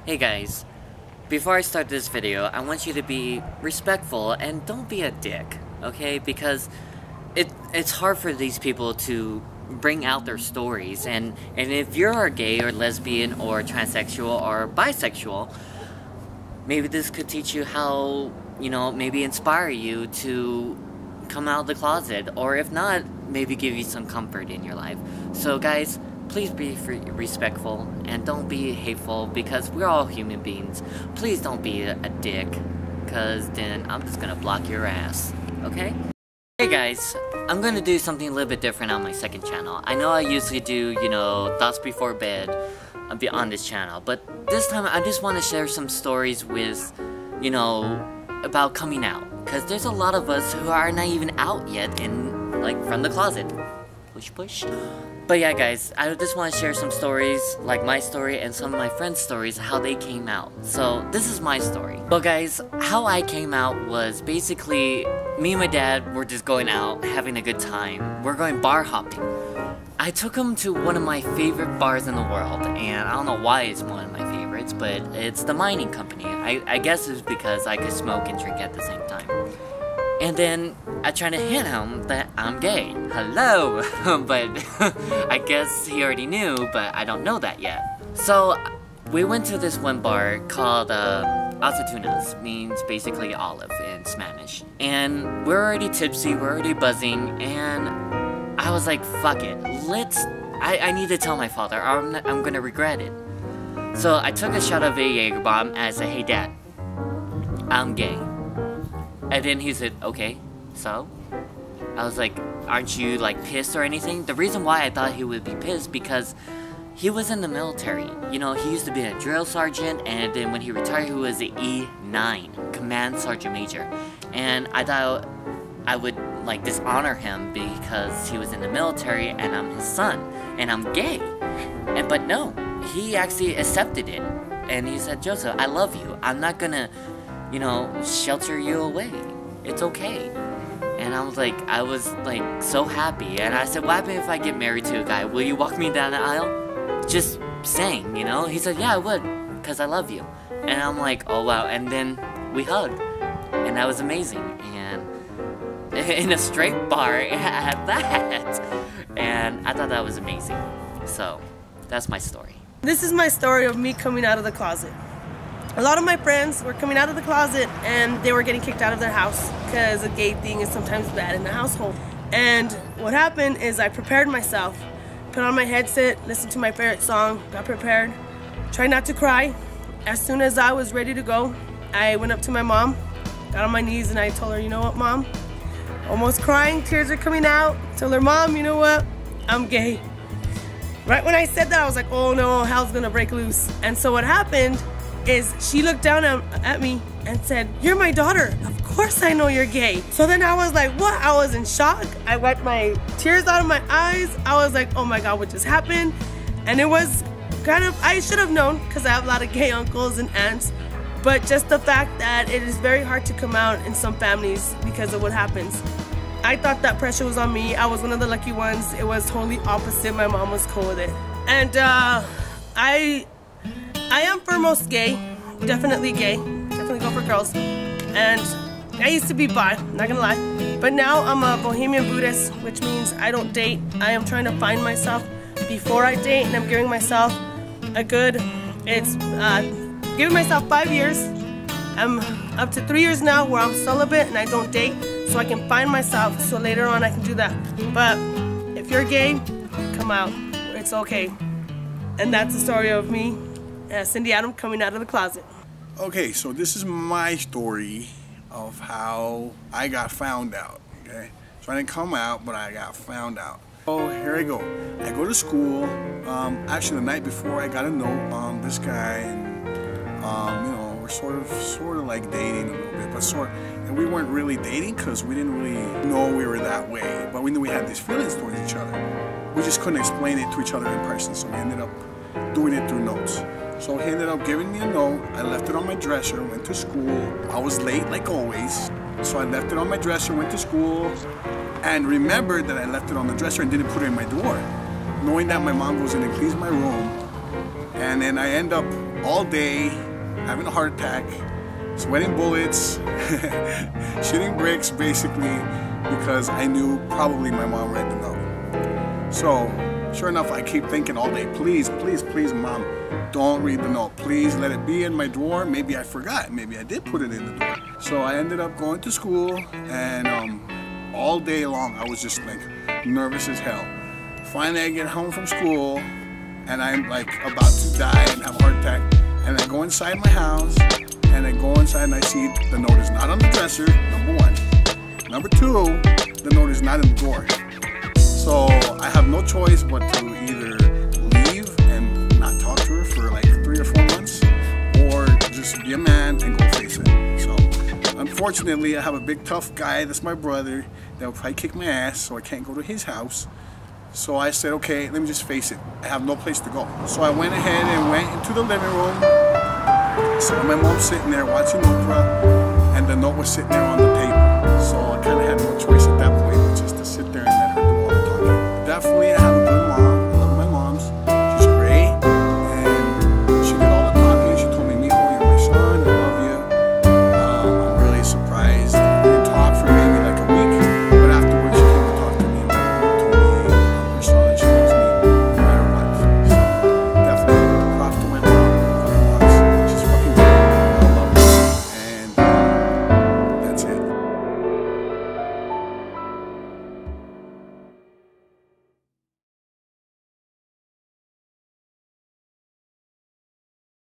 Hey guys, before I start this video, I want you to be respectful and don't be a dick, okay? Because it's hard for these people to bring out their stories, and if you're gay or lesbian or transsexual or bisexual, maybe this could teach you how, maybe inspire you to come out of the closet, or if not, maybe give you some comfort in your life. So guys, please be respectful and don't be hateful, because we're all human beings. Please don't be a dick, because then I'm just gonna block your ass, okay? Hey guys, I'm gonna do something a little bit different on my second channel. I know I usually do, thoughts before bed on this channel, but this time I just want to share some stories with, about coming out. Because there's a lot of us who are not even out yet from the closet. Push push. But yeah guys, I just want to share some stories, like my story and some of my friends' stories, how they came out. So this is my story. Well guys, how I came out was basically, me and my dad were just going out, having a good time. We're going bar hopping. I took him to one of my favorite bars in the world, and I don't know why it's one of my favorites, but it's the mining company. I guess it's because I could smoke and drink at the same time. And then I tried to hint him that I'm gay. Hello! But I guess he already knew, but I don't know that yet. So we went to this one bar called aceitunas, means basically olive in Spanish. And we're already tipsy, we're already buzzing, and I was like, fuck it, I need to tell my father, or I'm gonna regret it. So I took a shot of a Jaeger bomb and I said, hey dad, I'm gay. And then he said, okay, so? I was like, aren't you pissed or anything? The reason why I thought he would be pissed, because he was in the military. He used to be a drill sergeant, and then when he retired he was an E9, Command Sergeant Major. And I thought I would dishonor him because he was in the military and I'm his son and I'm gay. But no, he actually accepted it, and he said, Joseph, I love you. I'm not gonna shelter you away. It's okay. And I was so happy, and I said, what happens if I get married to a guy? Will you walk me down the aisle? Just saying, He said, yeah, I would, because I love you. And I'm like, oh wow. And then we hugged, and that was amazing. And in a straight bar at that. And I thought that was amazing. So that's my story. This is my story of me coming out of the closet. A lot of my friends were coming out of the closet and they were getting kicked out of their house because a gay thing is sometimes bad in the household. And what happened is I prepared myself, put on my headset, listened to my favorite song, got prepared, tried not to cry. As soon as I was ready to go, I went up to my mom, got on my knees, and I told her, you know what, Mom? Almost crying, tears are coming out. Told her, Mom, you know what? I'm gay. Right when I said that, I was like, oh no, hell's gonna break loose. And so what happened is she looked down at me and said, you're my daughter. Of course I know you're gay. So then I was like, what? I was in shock. I wiped my tears out of my eyes. I was like, oh my God, what just happened? And it was kind of, I should have known because I have a lot of gay uncles and aunts. But just the fact that it is very hard to come out in some families because of what happens. I thought that pressure was on me. I was one of the lucky ones. It was totally opposite. My mom was cool with it. And I am foremost gay. Definitely gay. Definitely go for girls. And I used to be bi, not gonna lie. But now I'm a Bohemian Buddhist, which means I don't date. I am trying to find myself before I date, and I'm giving myself a good, giving myself 5 years. I'm up to 3 years now where I'm celibate and I don't date, so I can find myself, so later on I can do that. But if you're gay, come out. It's okay. And that's the story of me, Cindy Adam, coming out of the closet. Okay, so this is my story of how I got found out, okay? So I didn't come out, but I got found out. Oh, here I go. I go to school. Actually, the night before, I got to know this guy, and we're sort of like dating a little bit, but and we weren't really dating because we didn't really know we were that way, but we knew we had these feelings towards each other. We just couldn't explain it to each other in person, so we ended up doing it through notes. So he ended up giving me a note. I left it on my dresser, went to school. I was late like always, so I left it on my dresser, went to school, and remembered that I left it on the dresser and didn't put it in my drawer, knowing that my mom goes in and cleans my room. And then I end up all day, having a heart attack, sweating bullets, shitting bricks basically, because I knew probably my mom read the note. So sure enough, I keep thinking all day, please, please, please, Mom, don't read the note. Please let it be in my drawer. Maybe I forgot. Maybe I did put it in the drawer. So I ended up going to school, and all day long I was just like nervous as hell. Finally I get home from school, and I'm like about to die and have a heart attack. And I go inside my house, and I go inside and I see the note is not on the dresser, number one. Number two, the note is not in the drawer. So I have no choice but to either leave and not talk to her for like 3 or 4 months, or just be a man and go face it. So unfortunately, I have a big tough guy, that's my brother, that will probably kick my ass, so I can't go to his house. So I said, okay, let me just face it. I have no place to go. So I went ahead and went into the living room. So my mom's sitting there watching Oprah, and the note was sitting there on the table. So I kind of had no choice at that point.